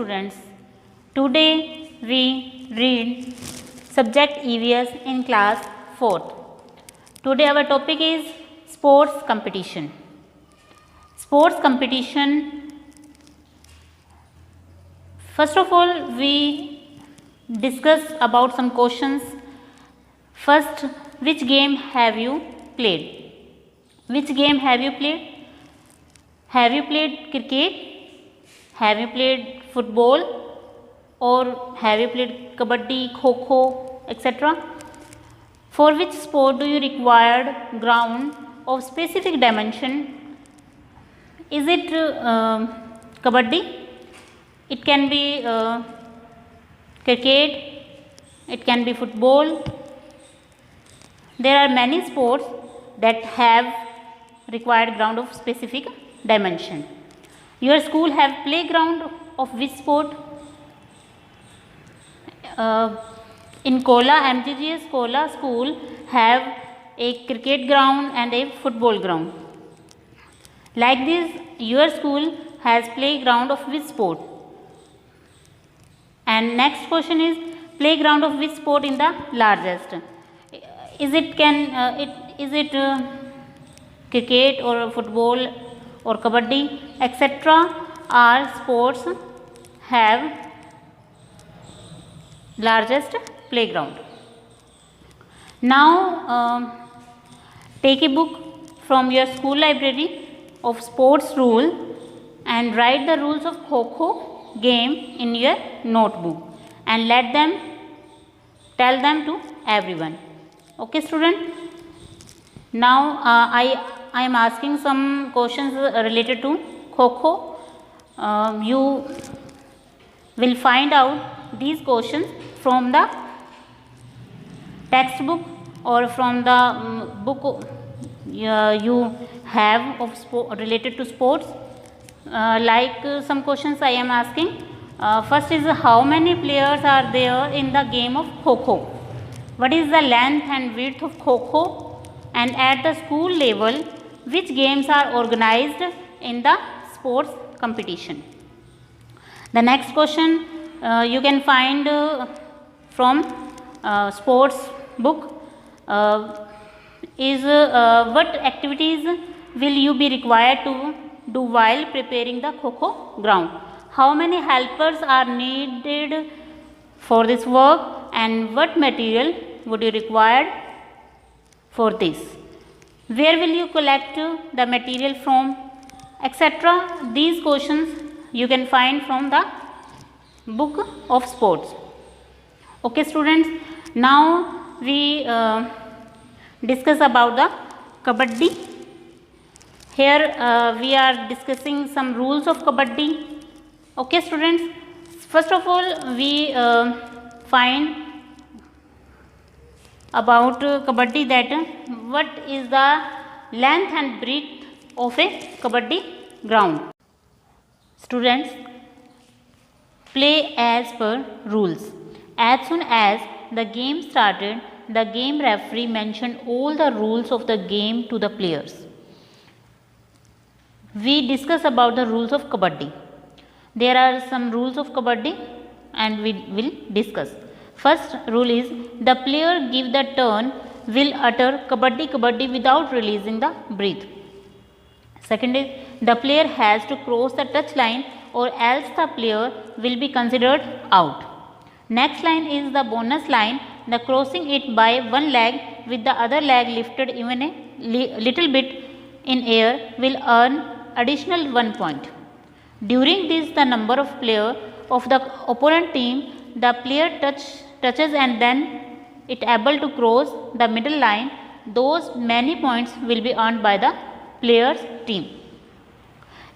students, today we read subject EVS in class 4th. Today our topic is sports competition. Sports competition, first of all we discuss about some questions. First, which game have you played? Which game have you played? Have you played cricket? Have you played football? Or have you played kabaddi, kho-kho, etc.? For which sport do you require ground of specific dimension? Is it kabaddi? It can be cricket, it can be football. There are many sports that have required ground of specific dimension. Your school have playground of which sport? In Kola, MGGS Kola school have a cricket ground and a football ground. Like this, your school has playground of which sport? And next question is playground of which sport in the largest? Is it cricket or football or kabaddi, etc. Are sports have largest playground. Now take a book from your school library of sports rule and write the rules of kho-kho game in your notebook and tell them to everyone. Okay student? Now I am asking some questions related to kho-kho. You will find out these questions from the textbook or from the book you have of related to sports. Some questions I am asking. First is how many players are there in the game of kho-kho? What is the length and width of kho-kho? And at the school level, which games are organized in the sports competition? The next question you can find from sports book is what activities will you be required to do while preparing the kho-kho ground? How many helpers are needed for this work and what material would you require for this? Where will you collect the material from, etc. These questions you can find from the book of sports. Okay students, now we discuss about the kabaddi. Here we are discussing some rules of kabaddi. Okay students, first of all we find about kabaddi that what is the length and breadth of a kabaddi ground. Students, play as per rules. As soon as the game started, the game referee mentioned all the rules of the game to the players. We discuss about the rules of kabaddi. There are some rules of kabaddi and we will discuss. First rule is the player give the turn will utter kabaddi kabaddi without releasing the breath. Second is the player has to cross the touch line or else the player will be considered out. Next line is the bonus line. The crossing it by one leg with the other leg lifted even a little bit in air will earn additional 1 point. During this the number of players of the opponent team the player touches and then it able to cross the middle line, those many points will be earned by the player's team.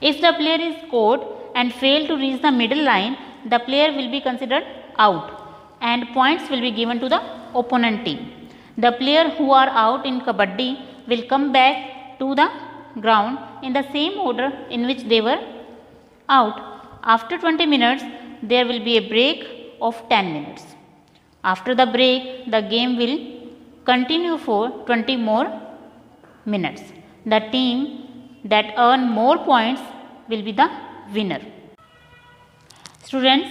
If the player is caught and fail to reach the middle line, the player will be considered out and points will be given to the opponent team. The player who are out in kabaddi will come back to the ground in the same order in which they were out. After 20 minutes, there will be a break of 10 minutes. After the break, the game will continue for 20 more minutes. The team that earn more points will be the winner. Students,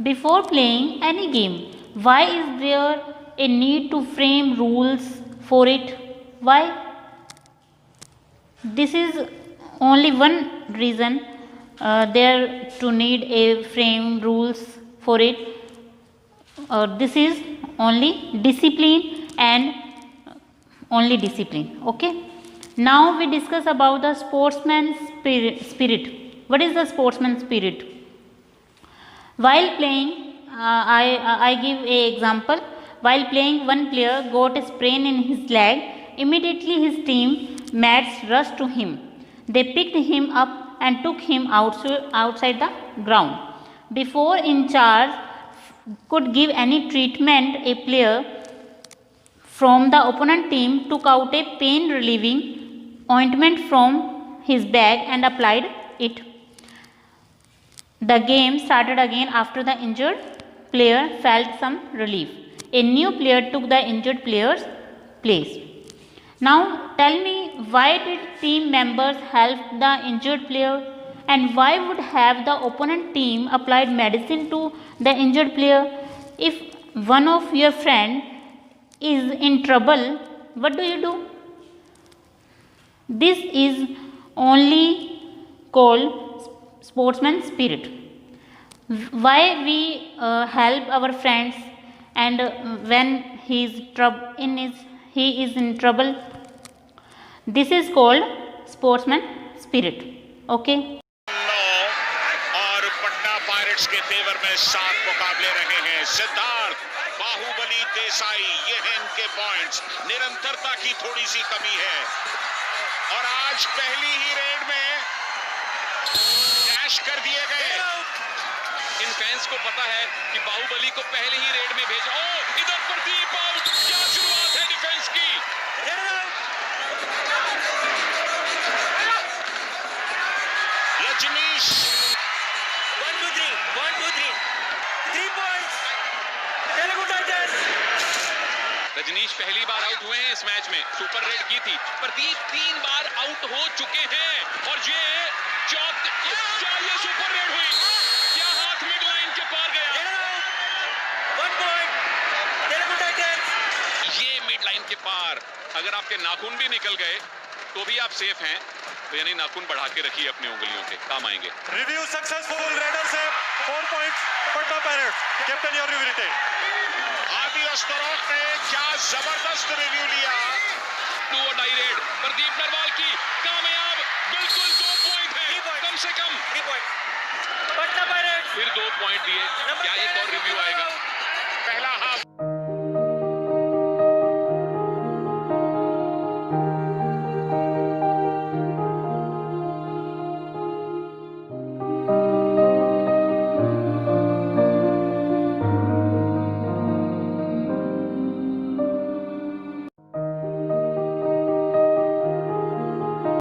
before playing any game, why is there a need to frame rules for it? Why? This is only one reason there to need a frame rules for it. This is only discipline and only discipline. Okay. Now we discuss about the sportsman spirit. What is the sportsman spirit? While playing, I give a example. While playing, one player got a sprain in his leg. Immediately his team mates rushed to him. They picked him up and took him outside the ground. Before in charge could give any treatment, a player from the opponent team took out a pain relieving ointment from his bag and applied it. The game started again after the injured player felt some relief. A new player took the injured player's place. Now tell me, why did team members help the injured player, and why would have the opponent team applied medicine to the injured player? If one of your friend is in trouble, what do? This is only called sportsman spirit. Why we help our friends, and when he is in trouble, this is called sportsman spirit. Okay. और Patna pirates के favour में 7 मुकाबले रहे हैं। सिद्धार्थ, बाहुबली, देसाई, ये हैं इनके points. निरंतरता की थोड़ी सी कमी है और आज पहली ही रेड में डैश कर दिए गए। इन फैंस को पता है कि बाहुबली को पहले ही रेड में भेजा। ओ, इधर प्रदीप आउट। क्या शुरुआत है डिफेंस की। Rajneesh 1 2 3 3 points Telugu titans. रजनीश पहली बार आउट हुए हैं इस मैच में। सुपर रेड की थी। प्रदीप 3 बार आउट हो चुके हैं और ये सुपर रेड हुई। क्या हाथ मिड लाइन के पार गया। 1 पॉइंट तेलुगु टाइटंस। ये मिड लाइन के पार। अगर आपके नाखून भी निकल गए तो भी आप सेफ हैं, तो यानी नाखून बढ़ा के रखिए अपनी उंगलियों के, काम आएंगे। Review successful. रेडर से 4 points Patna pirates. Captain your review retain. आदि अस्तरोख ने क्या जबरदस्त रिव्यू लिया। 2 और डाई रेड। प्रदीप नरवाल की कामयाब। बिल्कुल 2 पॉइंट है कम से कम। 3 पॉइंट पटना पायरेट्स। फिर 2 पॉइंट दिए। क्या एक और रिव्यू आएगा। पहला हाफ